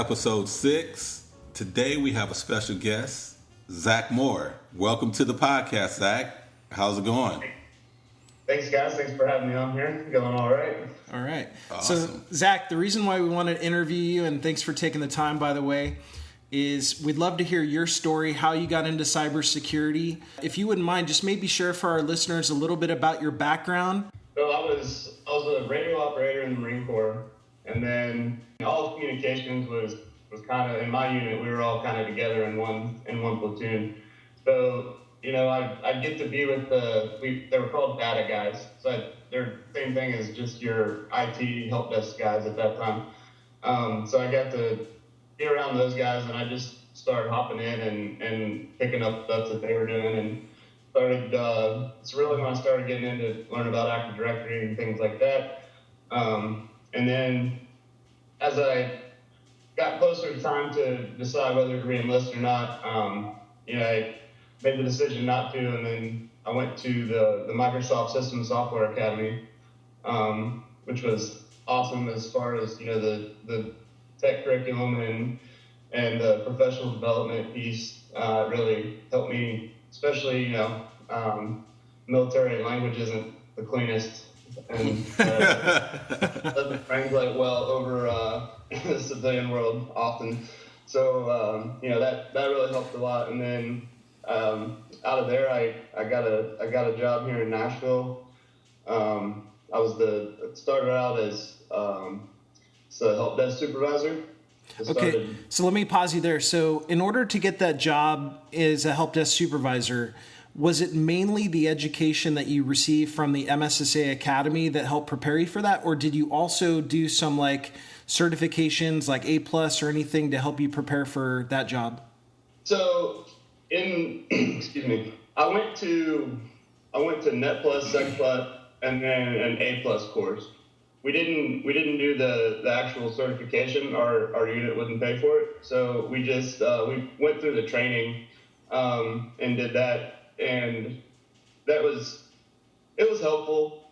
episode 6. Today we have a special guest, Zach Moore. Welcome to the podcast, Zach. How's it going? Thanks, guys. Thanks for having me on here. Going all right. All right. Awesome. So, Zach, the reason why we wanted to interview you, and thanks for taking the time, by the way, is we'd love to hear your story, how you got into cybersecurity. If you wouldn't mind, just maybe share for our listeners a little bit about your background. So I was a radio operator in the Marine Corps, and then all communications was kind of in my unit. We were all kind of together in one platoon. So I'd get to be with they were called data guys. So they're same thing as just your IT help desk guys at that time. So I got to be around those guys, and I just started hopping in and picking up stuff that they were doing, and started. It's really when I started getting into learning about Active Directory and things like that. And then as I got closer to time to decide whether to re-enlist or not, I made the decision not to, and then I went to the Microsoft System Software Academy, which was awesome as far as the tech curriculum and the professional development piece. Really helped me, especially military language isn't the cleanest, and doesn't translate well over the civilian world often. So that really helped a lot. And then out of there, I got a job here in Nashville. I started out as a help desk supervisor. Okay, so let me pause you there. So in order to get that job as a help desk supervisor, was it mainly the education that you received from the MSSA Academy that helped prepare you for that? Or did you also do some certifications like A+ or anything to help you prepare for that job? So excuse me, I went to Net Plus, Sec Plus, and then an A+ course. We didn't do the actual certification. Our unit wouldn't pay for it, so we just we went through the training and did that, and it was helpful.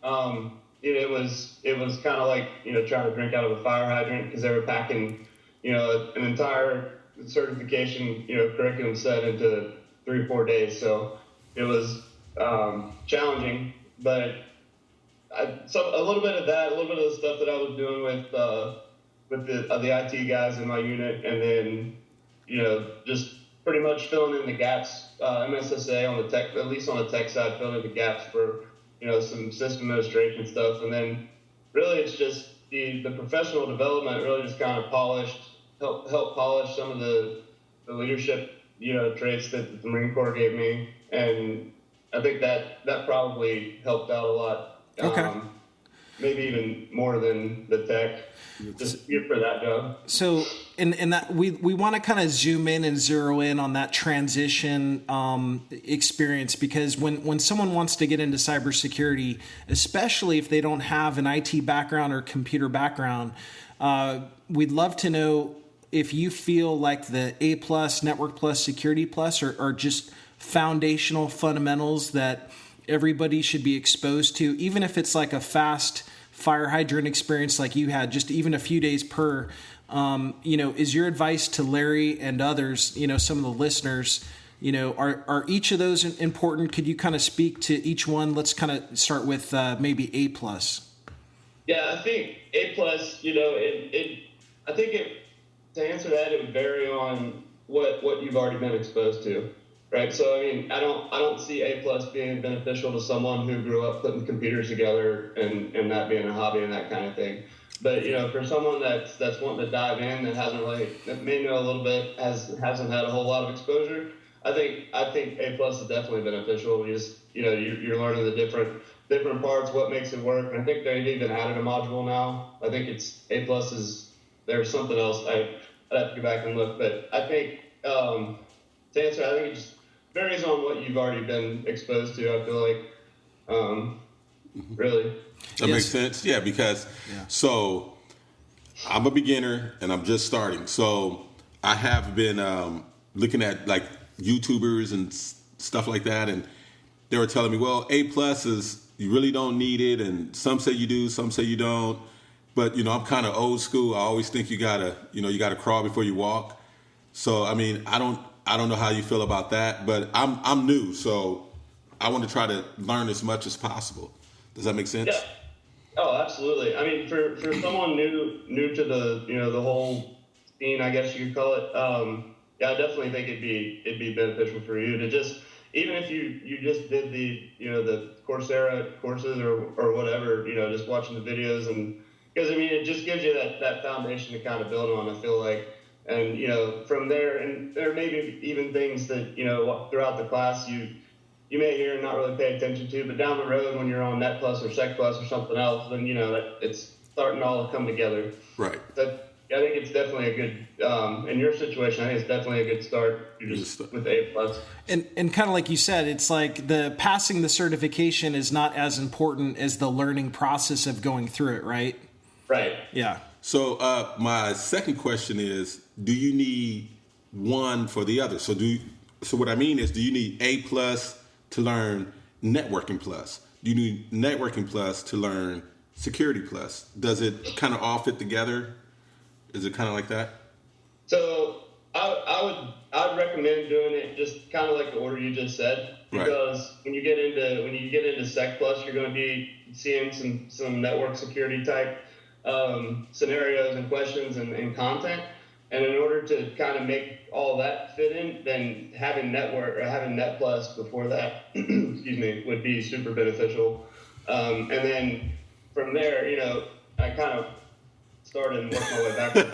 It was kind of like trying to drink out of a fire hydrant, because they were packing an entire certification curriculum set into 3 or 4 days. So it was challenging, but a little bit of that, a little bit of the stuff that I was doing with the IT guys in my unit, and then just pretty much filling in the gaps. MSSA on the tech, at least on the tech side, filling in the gaps for some system administration stuff, and then really it's just the professional development really just kind of help polish some of the leadership traits that the Marine Corps gave me, and I think that probably helped out a lot. Okay. Maybe even more than the tech, just for that job. So, in that we want to kind of zoom in and zero in on that transition experience, because when someone wants to get into cybersecurity, especially if they don't have an IT background or computer background, we'd love to know if you feel like the A+, Network Plus, Security Plus are just foundational fundamentals that everybody should be exposed to, even if it's like a fast fire hydrant experience like you had, just even a few days per. Is your advice to Larry and others, some of the listeners, are each of those important? Could you kind of speak to each one? Let's kind of start with maybe A+. Yeah, I think A+, I think to answer that, it would vary on what you've already been exposed to. Right, so I mean, I don't see A+ being beneficial to someone who grew up putting computers together and that being a hobby and that kind of thing. But for someone that's wanting to dive in that may know a little bit, hasn't had a whole lot of exposure, I think A+ is definitely beneficial. You just you're learning the different parts, what makes it work. And I think they've even added a module now. I think it's A+ is there's something else. I'd have to go back and look, but I think to answer, I think it just varies on what you've already been exposed to, I feel like, really. That makes sense. Yeah, because so I'm a beginner and I'm just starting. So I have been looking at YouTubers and stuff like that, and they were telling me, well, A+ is, you really don't need it, and some say you do, some say you don't. but I'm kind of old school. I always think you gotta crawl before you walk. So I mean, I don't know how you feel about that, but I'm new, so I want to try to learn as much as possible. Does that make sense? Yeah. Oh, absolutely. I mean, for someone new to the whole scene, I guess you could call it. Yeah, I definitely think it'd be beneficial for you to just, even if you just did the Coursera courses or whatever, just watching the videos, and because I mean it just gives you that foundation to kind of build on, I feel like. And from there, and there may be even things that throughout the class you may hear and not really pay attention to, but down the road when you're on Net Plus or Sec Plus or something else, then it's starting to all come together. Right. I think it's definitely a good, in your situation, I think it's definitely a good start. You're just with A plus. And kind of like you said, it's like the passing the certification is not as important as the learning process of going through it, right? Right. Yeah. So my second question is, do you need one for the other? So what I mean is, do you need A plus to learn Networking Plus? Do you need Networking Plus to learn Security Plus? Does it kind of all fit together? Is it kind of like that? So I'd recommend doing it just kind of like the order you just said, because right. when you get into Sec Plus, you're going to be seeing some network security type scenarios and questions and content. And in order to kind of make all that fit in, then having Net Plus before that, excuse me, would be super beneficial. And then from there, I kind of started and worked my way backwards.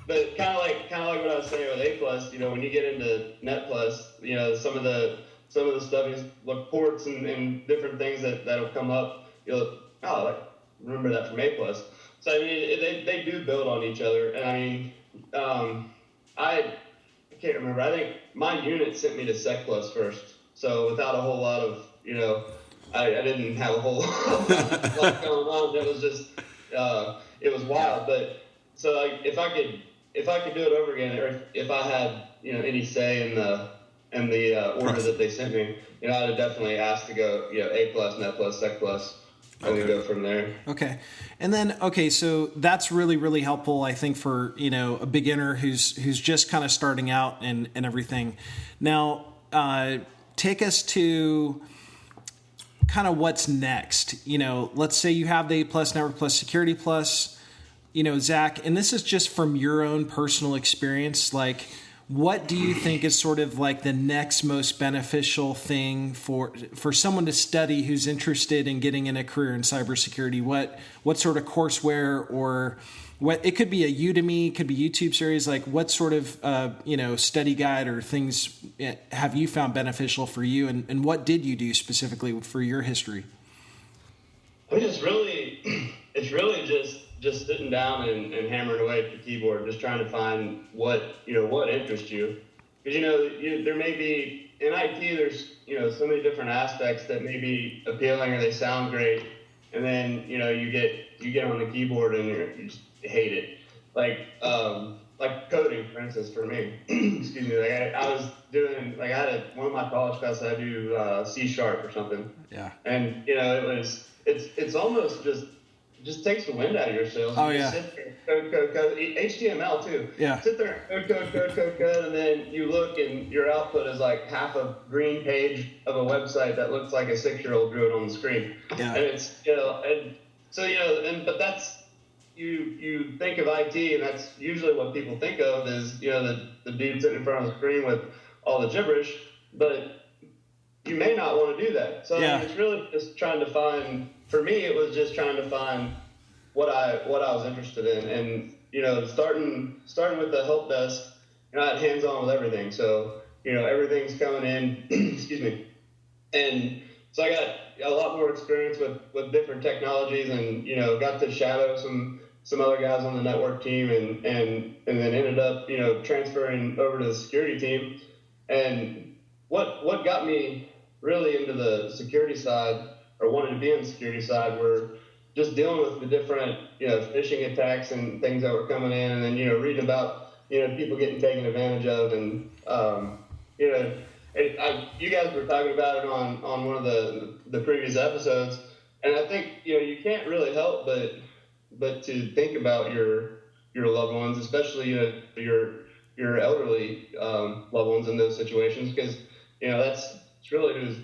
But kind of like what I was saying with A plus, when you get into Net Plus, some of the stuff is like ports and different things that'll come up. Remember that from A plus. So I mean, they do build on each other, and I mean, I can't remember. I think my unit sent me to Sec Plus first, so without a whole lot of I didn't have a whole lot going on. It was just it was wild. But so like, if I could do it over again, or if I had any say in the order that they sent me, I'd have definitely asked to go A plus, Net plus, Sec plus. And we go from there. Okay. And then, so that's really, really helpful, I think, for, a beginner who's just kind of starting out and everything. Now, take us to kind of what's next. Let's say you have the A plus, Network plus, Security plus, Zach, and this is just from your own personal experience, like, what do you think is sort of like the next most beneficial thing for someone to study who's interested in getting in a career in cybersecurity? What sort of courseware, or what, it could be a Udemy, could be YouTube series, like what sort of study guide or things have you found beneficial for you, and what did you do specifically for your history? It's really just sitting down and hammering away at the keyboard, just trying to find what interests you. Because there may be in IT, there's so many different aspects that may be appealing or they sound great, and then you get on the keyboard and you just hate it. Like coding, for instance, for me. Excuse me. Like I was doing, like I had one of my college classes, I do C# or something. Yeah. And it's almost just takes the wind out of your sails. Oh, yeah. Sit there, code. HTML, too. Yeah. Sit there, code, and then you look, and your output is like half a green page of a website that looks like a 6-year-old drew it on the screen. Yeah. And it's, but that's, you think of IT, and that's usually what people think of is, the dude sitting in front of the screen with all the gibberish, but you may not want to do that. So yeah. I mean, it's really just trying to find, for me, it was just trying to find what I was interested in, and starting with the help desk, I had hands-on with everything. So everything's coming in, excuse me, and so I got a lot more experience with different technologies, and got to shadow some other guys on the network team, and then ended up transferring over to the security team. And what got me really into the security side, or wanted to be on the security side, were just dealing with the different, phishing attacks and things that were coming in, and then, reading about, people getting taken advantage of. And, you guys were talking about it on one of the previous episodes. And I think, you can't really help but to think about your loved ones, especially your elderly loved ones in those situations, because that's it's really who's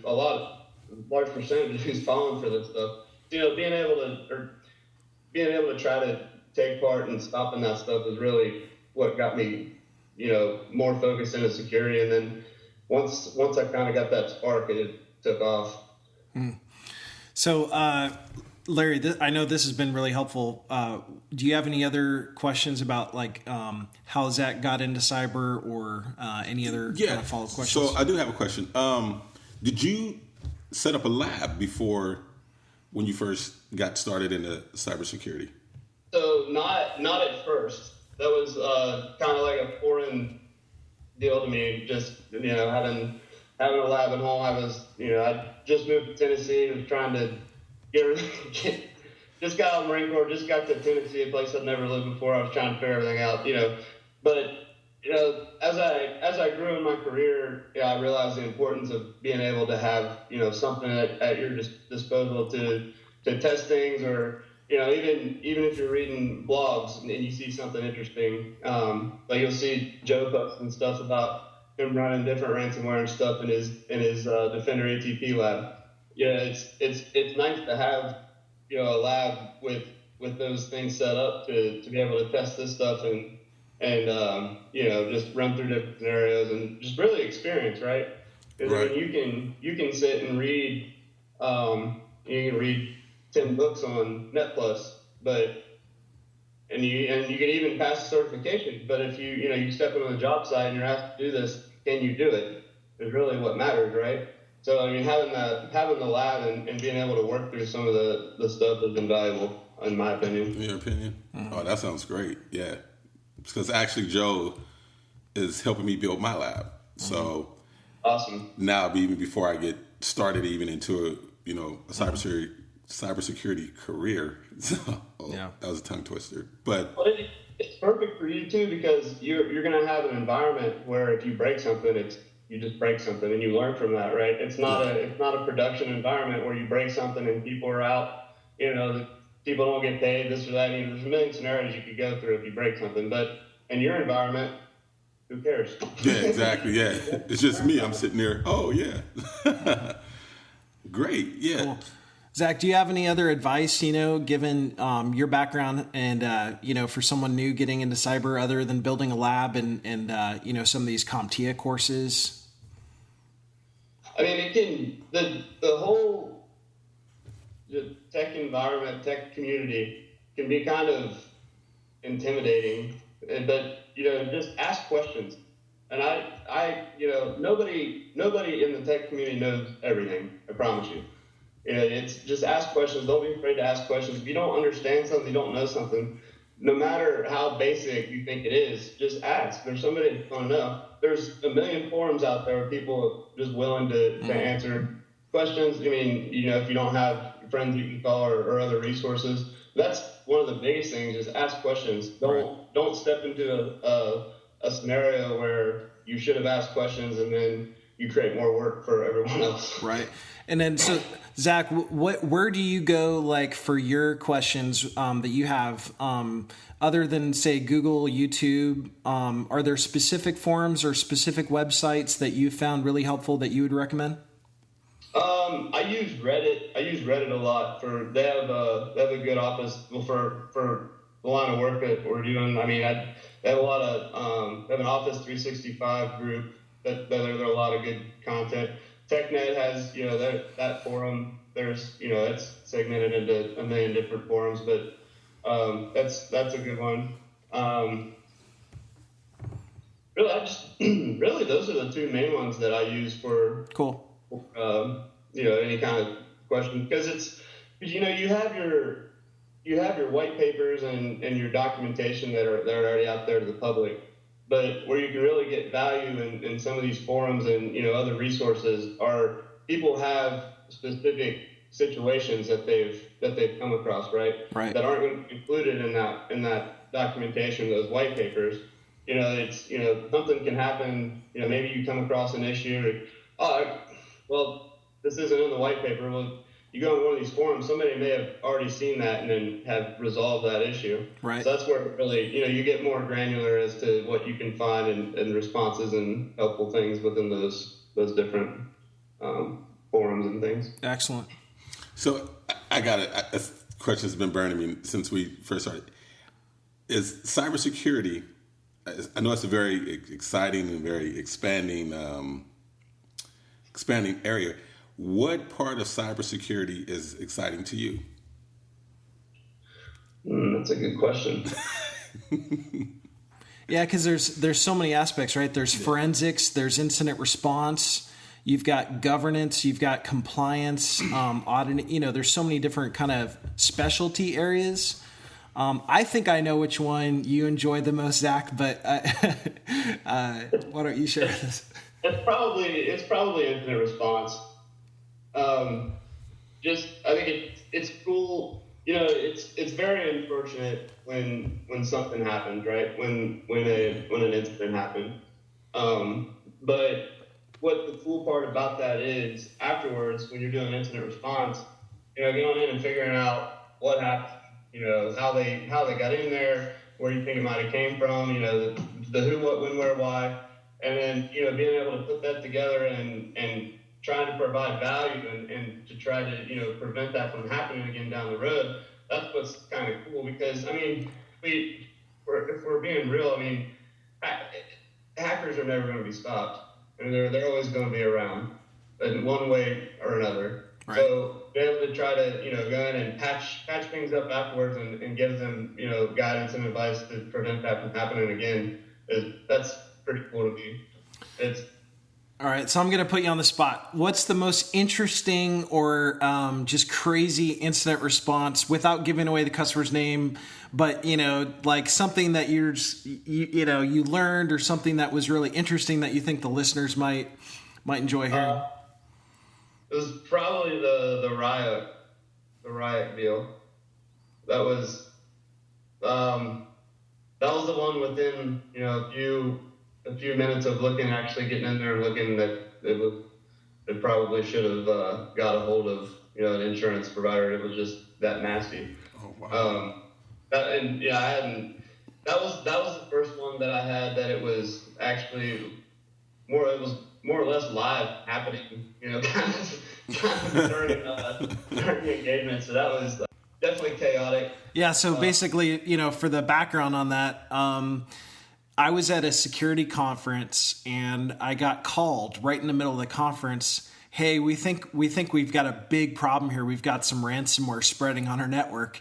large percentage who's falling for this stuff. Being able to try to take part in stopping that stuff is really what got me, more focused into security. And then once I kind of got that spark, it took off. So, Larry, I know this has been really helpful. Do you have any other questions about how Zach got into cyber, or any other kind of follow-up questions? So I do have a question. Did you set up a lab before when you first got started into cybersecurity? So not at first. That was kind of like a foreign deal to me. Just having a lab at home. I just moved to Tennessee. Was trying to just got out of the Marine Corps. Just got to Tennessee, a place I'd never lived before. I was trying to figure everything out. But as I grew in my career, I realized the importance of being able to have something at your disposal to test things, or even if you're reading blogs and you see something interesting, like you'll see Joe posts and stuff about him running different ransomware and stuff in his Defender ATP lab. It's nice to have a lab with those things set up to be able to test this stuff and just run through different scenarios and just really experience, right? Because right. You can sit and read you can read 10 books on NetPlus, and you can even pass the certification. But if you step into the job site and you're asked to do this, can you do it? Is really what matters, right? So having the lab and being able to work through some of the stuff has been valuable, in my opinion. In your opinion? Mm-hmm. Oh, that sounds great. Yeah, because actually Joe is helping me build my lab. So awesome. Now, even before I get started, even into a cybersecurity career, so, that was a tongue twister. But it's perfect for you too, because you're going to have an environment where if you break something, you just break something and you learn from that, right? It's not a production environment where you break something and people are out, people don't get paid, this or that. There's a million scenarios you could go through if you break something, but in your environment, who cares? Yeah, exactly. Yeah, it's just me. I'm sitting there. Oh yeah, great. Yeah. Cool. Zach, do you have any other advice, given your background and, for someone new getting into cyber, other than building a lab and some of these CompTIA courses? I mean, the whole tech environment, tech community can be kind of intimidating, but, just ask questions. And nobody in the tech community knows everything, I promise you. It's just ask questions. Don't be afraid to ask questions. If you don't understand something, you don't know something, no matter how basic you think it is, just ask. There's somebody that's going to know. There's a million forums out there where people are just willing to answer questions. I mean, if you don't have friends you can call or other resources, that's one of the biggest things, is ask questions. Don't step into a scenario where you should have asked questions and then you create more work for everyone else. Right. And then, so Zach, where do you go for your questions that you have, other than say Google, YouTube? Are there specific forums or specific websites that you found really helpful that you would recommend? I use Reddit. I use Reddit a lot. They have a good office for the line of work that we're doing. I mean, they have a lot of they have an Office 365 group that there are a lot of good content. TechNet has, that forum. There's, it's segmented into a million different forums, but that's a good one. Really, those are the two main ones that I use for cool. Any kind of question, because you have your white papers and your documentation that are already out there to the public. But where you can really get value in some of these forums and other resources are people have specific situations that they've come across, right? That aren't going to be included in that documentation, those white papers. It's something can happen. Maybe you come across an issue. Well, this isn't in the white paper. Well, you go on one of these forums, somebody may have already seen that and then have resolved that issue. Right. So that's where it really, you get more granular as to what you can find and responses and helpful things within those different forums and things. Excellent. So I got a question that's been burning me since we first started. Is cybersecurity? I know it's a very exciting and very expanding area. What part of cybersecurity is exciting to you? That's a good question. Yeah, because there's so many aspects, right? There's forensics, there's incident response, you've got governance, you've got compliance, auditing. There's so many different kind of specialty areas. I think I know which one you enjoy the most, Zach, but why don't you share this? It's probably incident response. I think it's cool. It's very unfortunate when something happens, right? When an incident happened. But what the cool part about that is afterwards, when you're doing incident response, going in and figuring out what happened, how they got in there, where you think it might have came from, the who, what, when, where, why, and then being able to put that together and trying to provide value and to try to prevent that from happening again down the road. That's what's kind of cool, because if we're being real, hackers are never going to be stopped. They're always going to be around in one way or another. Right. So be able to try to go in and patch things up afterwards and give them guidance and advice to prevent that from happening again. That's pretty cool to me. All right, so I'm going to put you on the spot. What's the most interesting or just crazy incident response, without giving away the customer's name, but like something that you learned, or something that was really interesting that you think the listeners might enjoy hearing? It was probably the riot deal. That was the one within a few minutes of actually getting in there and looking, that it probably should have got a hold of an insurance provider. It was just that nasty. Oh wow. That was the first one that I had that it was actually more or less live happening, kind of during the engagement. So that was definitely chaotic. Yeah. So basically, for the background on that, I was at a security conference and I got called right in the middle of the conference. Hey, we think we've got a big problem here. We've got some ransomware spreading on our network.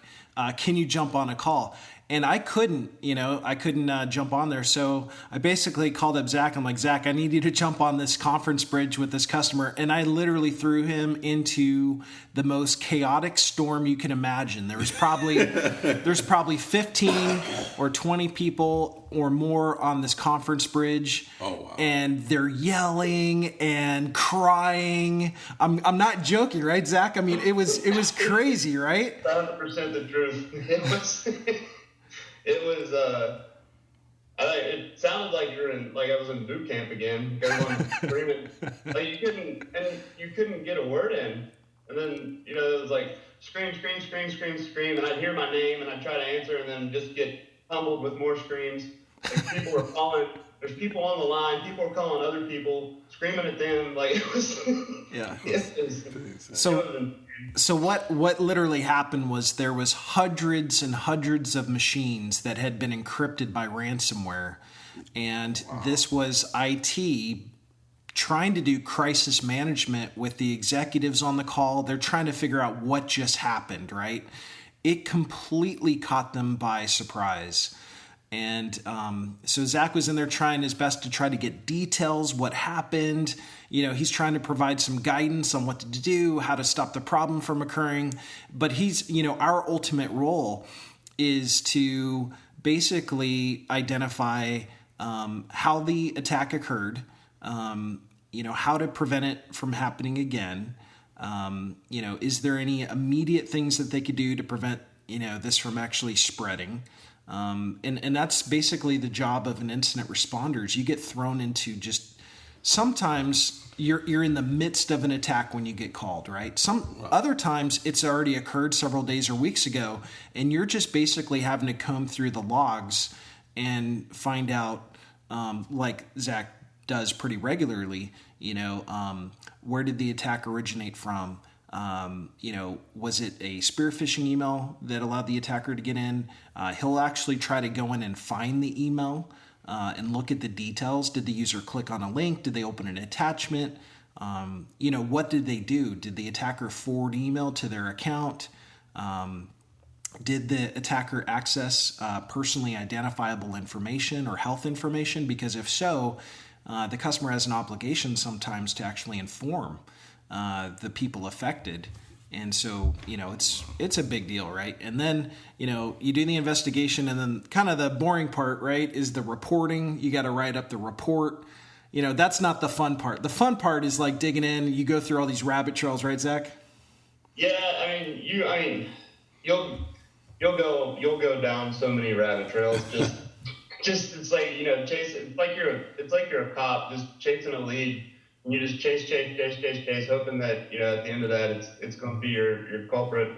Can you jump on a call? And I couldn't jump on there. So I basically called up Zach. I'm like, Zach, I need you to jump on this conference bridge with this customer. And I literally threw him into the most chaotic storm you can imagine. There's probably 15 or 20 people or more on this conference bridge. Oh, wow. And they're yelling and crying. I'm not joking, right, Zach? It was crazy, right? 100% the truth. It sounded like I was in boot camp again. Everyone screaming, you couldn't get a word in. And then, it was like scream, scream, scream, scream, scream, and I'd hear my name and I'd try to answer and then just get humbled with more screams. People were calling. There's people on the line. People were calling other people, screaming at them. Like, it was. Yeah. So what literally happened was there was hundreds and hundreds of machines that had been encrypted by ransomware, and This was IT trying to do crisis management with the executives on the call. They're trying to figure out what just happened, right? It completely caught them by surprise. And so Zach was in there trying his best to try to get details, what happened. He's trying to provide some guidance on what to do, how to stop the problem from occurring. But our ultimate role is to basically identify how the attack occurred, how to prevent it from happening again. Is there any immediate things that they could do to prevent, this from actually spreading? And that's basically the job of an incident responder. Is you get thrown into just sometimes you're in the midst of an attack when you get called, right? Some other times it's already occurred several days or weeks ago, and you're just basically having to comb through the logs and find out, like Zach does pretty regularly, where did the attack originate from? Was it a spear phishing email that allowed the attacker to get in? He'll actually try to go in and find the email and look at the details. Did the user click on a link? Did they open an attachment? What did they do? Did the attacker forward email to their account? Did the attacker access personally identifiable information or health information? Because if so, the customer has an obligation sometimes to actually inform the people affected. And so, it's a big deal, right? And then, you do the investigation, and then kind of the boring part, right, is the reporting. You got to write up the report. That's not the fun part. The fun part is like digging in. You go through all these rabbit trails, right, Zach? Yeah, you'll go down so many rabbit trails. Just it's like chase. It's like you're a cop just chasing a lead. And you just chase, hoping that, at the end of that, it's going to be your culprit.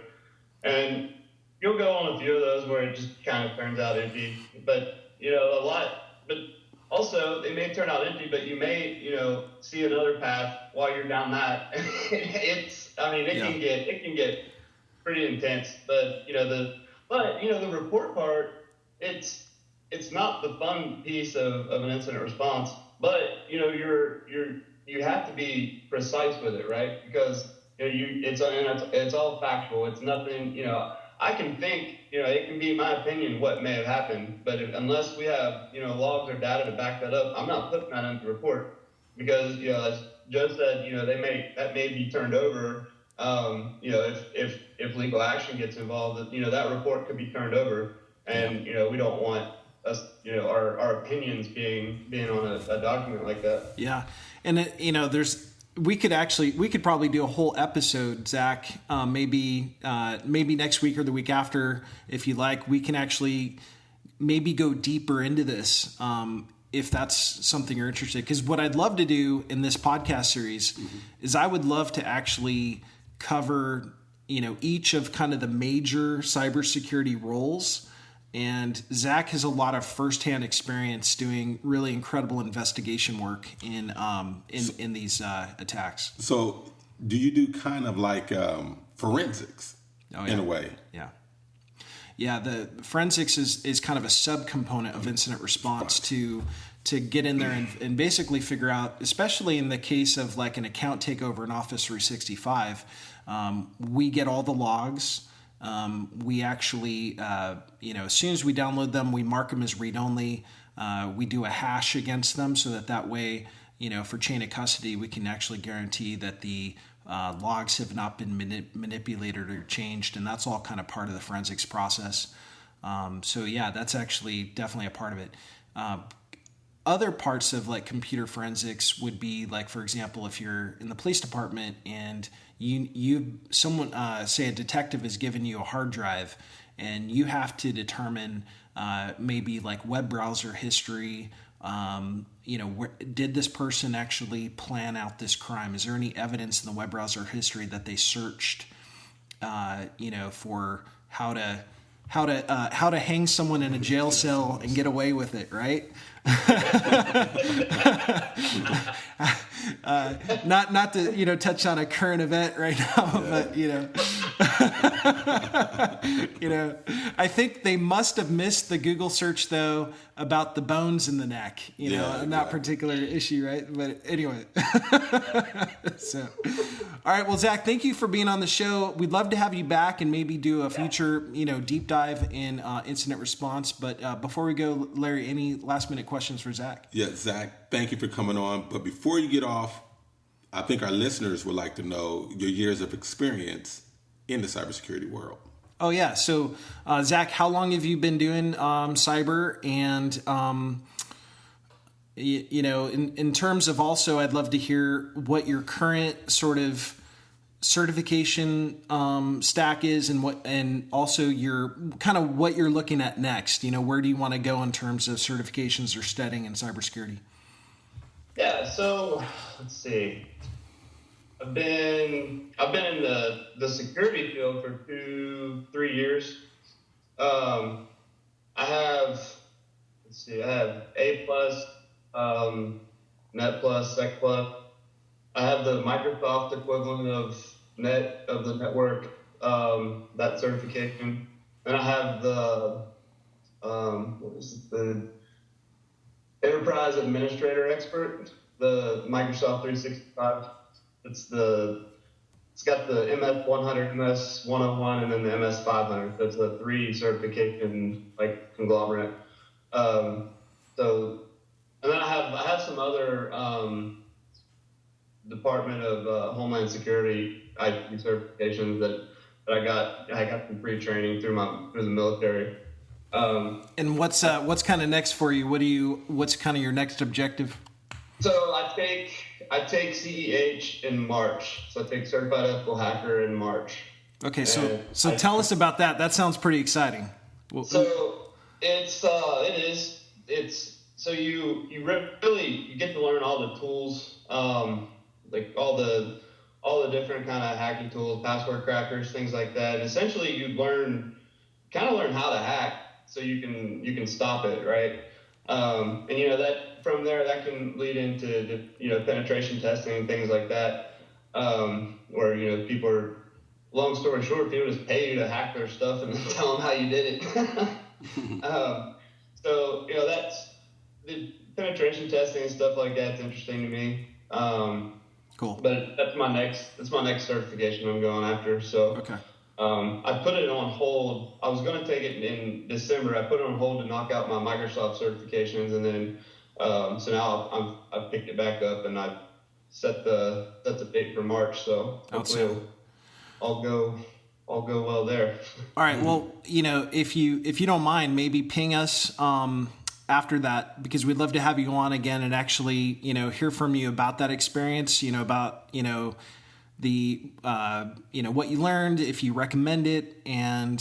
And you'll go on a few of those where it just kind of turns out empty. But, a lot. But also, they may turn out empty, but you may, see another path while you're down that. It can get pretty intense. But, the report part, it's not the fun piece of an incident response. But, you have to be precise with it, right? Because it's all factual. It's nothing. I can think. It can be my opinion what may have happened, but unless we have logs or data to back that up, I'm not putting that into the report because as Joe said, that may be turned over. If legal action gets involved, that report could be turned over, and we don't want us, our opinions being on a document like that. Yeah. And we could probably do a whole episode, Zach, maybe next week or the week after, if you like. We can actually maybe go deeper into this, if that's something you're interested in. Because what I'd love to do in this podcast series is I would love to actually cover, each of kind of the major cybersecurity roles. And Zach has a lot of firsthand experience doing really incredible investigation work in these attacks. So, do you do kind of like forensics in a way? Yeah. Yeah, the forensics is kind of a subcomponent of incident response to get in there and basically figure out, especially in the case of like an account takeover in Office 365, we get all the logs. We actually, as soon as we download them, we mark them as read-only. We do a hash against them so that way, for chain of custody, we can actually guarantee that the logs have not been manipulated or changed, and that's all kind of part of the forensics process. That's actually definitely a part of it. Other parts of like computer forensics would be like, for example, if you're in the police department and someone say a detective has given you a hard drive and you have to determine maybe like web browser history. Did this person actually plan out this crime? Is there any evidence in the web browser history that they searched, for how to hang someone in a jail cell and get away with it, right? Not to touch on a current event right now, but I think they must have missed the Google search though about the bones in the neck, in that particular issue, right? But anyway, so all right. Well, Zach, thank you for being on the show. We'd love to have you back and maybe do a future, deep dive in incident response. But before we go, Larry, any last minute questions for Zach? Yeah, Zach, thank you for coming on. But before you get off, I think our listeners would like to know your years of experience in the cybersecurity world. Oh, yeah. So, Zach, how long have you been doing cyber? And, in terms of also, I'd love to hear what your current sort of certification stack is and also your kind of what you're looking at next. Where do you want to go in terms of certifications or studying in cybersecurity? Yeah. So let's see. I've been in the security field for 2-3 years. Um, I have I have A plus, Net plus, Sec plus. I have the Microsoft equivalent of the network, that certification. And I have the what is it, the Enterprise Administrator Expert, the Microsoft 365. It's the it's got the MS 100, MS 101, and then the MS 500. That's a 3 certification like conglomerate. Um, so, and then I have some other Department of Homeland Security IT certifications that I got some free training through the military. And what's kind of next for you? What's kind of your next objective? So I take CEH in March. So I take Certified Ethical Hacker in March. Okay, so tell us about that. That sounds pretty exciting. So it's so you really get to learn all the tools, like all the different kind of hacking tools, password crackers, things like that. And essentially, you learn how to hack, so you can stop it, right? And that from there that can lead into penetration testing and things like that, where people are, long story short, people just pay you to hack their stuff and then tell them how you did it. So that's the penetration testing and stuff like that's interesting to me. Cool. But that's my next certification I'm going after. So okay. I put it on hold. I was going to take it in December. I put it on hold to knock out my Microsoft certifications, and then so now I've picked it back up, and I've set the date for March. So hopefully I'll go well there. All right. Well, if you don't mind, maybe ping us after that, because we'd love to have you on again and actually hear from you about that experience. About the what you learned, if you recommend it, and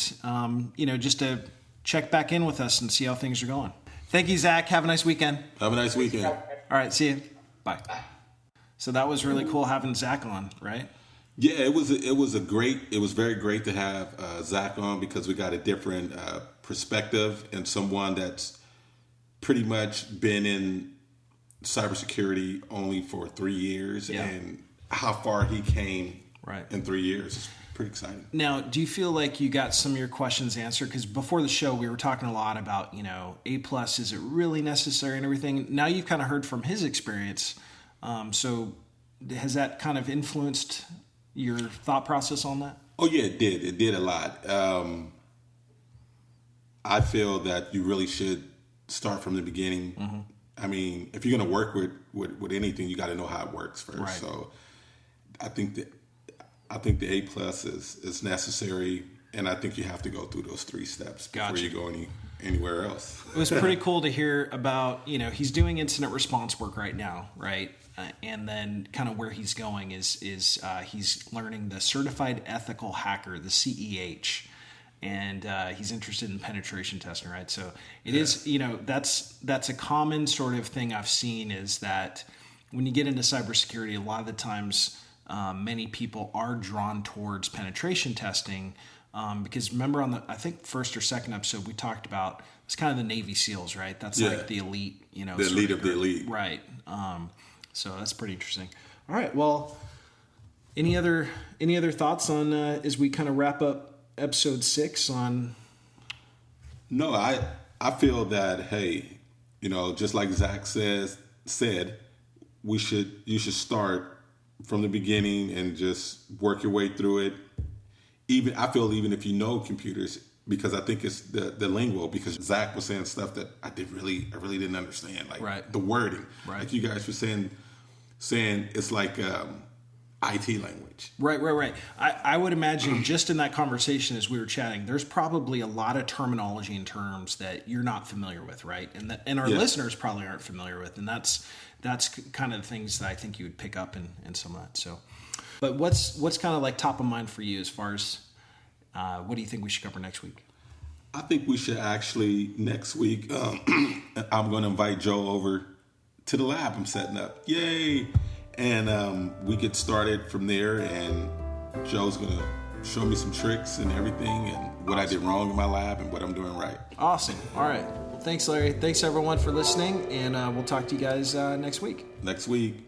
just to check back in with us and see how things are going. Thank you, Zach. Have a nice weekend. Have a nice weekend. All right. See you. Bye. So that was really cool having Zach on, right? Yeah, it was very great to have Zach on, because we got a different perspective, and someone that's pretty much been in cybersecurity only for 3 years, and how far he came in 3 years is pretty exciting. Now, do you feel like you got some of your questions answered? Because before the show, we were talking a lot about, A+, is it really necessary and everything? Now you've kind of heard from his experience. So has that kind of influenced your thought process on that? Oh, yeah, it did. It did a lot. I feel that you really should start from the beginning. Mm-hmm. I mean, if you're going to work with anything, you got to know how it works first. Right. So I think the A+ is necessary, and I think you have to go through those 3 steps before you go anywhere else. It was pretty cool to hear about, he's doing incident response work right now, right? And then kind of where he's going is he's learning the Certified Ethical Hacker, the CEH. And he's interested in penetration testing, right? So it is, that's a common sort of thing I've seen, is that when you get into cybersecurity, a lot of the times many people are drawn towards penetration testing, because remember on the, I think, first or second episode, we talked about, it's kind of the Navy SEALs, right? That's like the elite, the elite of the elite. Right. So that's pretty interesting. All right. Well, any other thoughts on as we kind of wrap up episode 6 on? No, I feel that, hey, just like Zach said, you should start from the beginning and just work your way through it. Even if you know computers, because I think it's the lingo, because Zach was saying stuff that I really didn't understand, like the wording. Right. Like you guys were saying it's like IT language. Right. I would imagine just in that conversation as we were chatting, there's probably a lot of terminology and terms that you're not familiar with, right? And our listeners probably aren't familiar with, and that's kind of the things that I think you would pick up in some of that. So, but what's kind of like top of mind for you as far as what do you think we should cover next week? I think we should actually next week. I'm going to invite Joe over to the lab I'm setting up. Yay! And we get started from there, and Joe's going to show me some tricks and everything and what I did wrong in my lab and what I'm doing right. Awesome. All right. Well, thanks, Larry. Thanks, everyone, for listening, and we'll talk to you guys next week. Next week.